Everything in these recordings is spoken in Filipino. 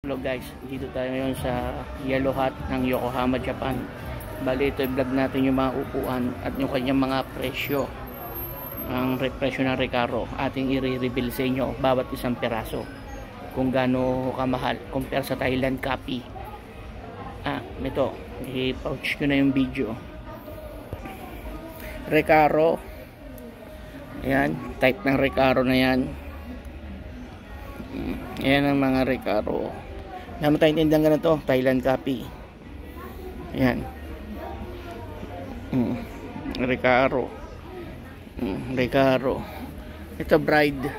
Hello guys, dito tayo ngayon sa Yellow Hut ng Yokohama, Japan. Bali ito i-vlog natin yung mga upuan at yung kanyang mga presyo. Ang presyo ng Recaro ating i-reveal sa inyo bawat isang piraso kung gaano kamahal compare sa Thailand copy. Ito, i-pouch ko na yung video. Recaro, ayan, type ng Recaro na yan. Ayan ang mga Recaro. Naman tayo tindahan ganito, Thailand copy. Ayan. Recaro. Recaro. Ito Bride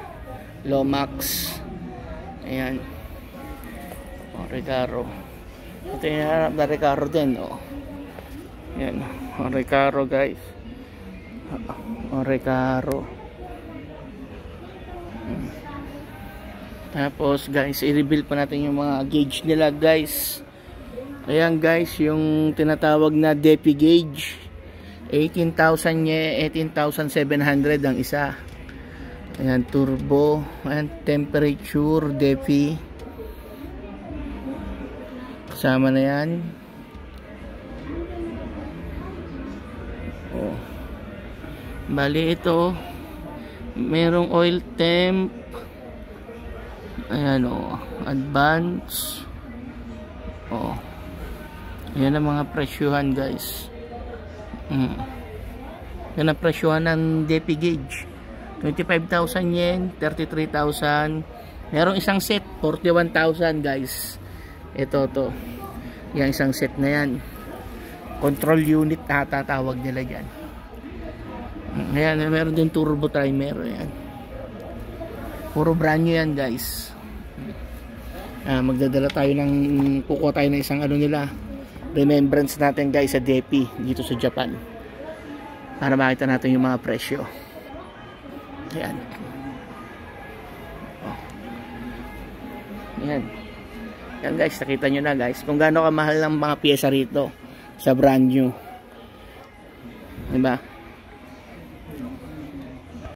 Lomax. Ayan. Recaro. Ito yung harap na Recaro din. Ayan. Recaro guys. Recaro. Tapos guys, i-reveal pa natin yung mga gauge nila guys. Ayan guys, yung tinatawag na DEPI gauge. 18,000 niya, 18,700 ang isa. Ayan, turbo. Ayan, temperature, DEPI. Kasama na yan. Bali ito, merong oil temp. Ayan advance. Ayan ang mga presyuhan guys. Yan ang presyuhan ng DEPI gauge. 25,000 yen, 33,000. Merong isang set, 41,000 guys. Ito to. Yan isang set na yan. Control unit tatawag nila dyan. Ayan, meron din turbo timer. Ayan. Puro brand new yan guys. Magdadala tayo ng kukuha tayo ng isang nila remembrance natin guys sa DEPI dito sa Japan para makita natin yung mga presyo. Ayan. Ayan. Ayan guys, nakita nyo na guys kung gaano kamahal ng mga pyesa rito sa brand new, diba?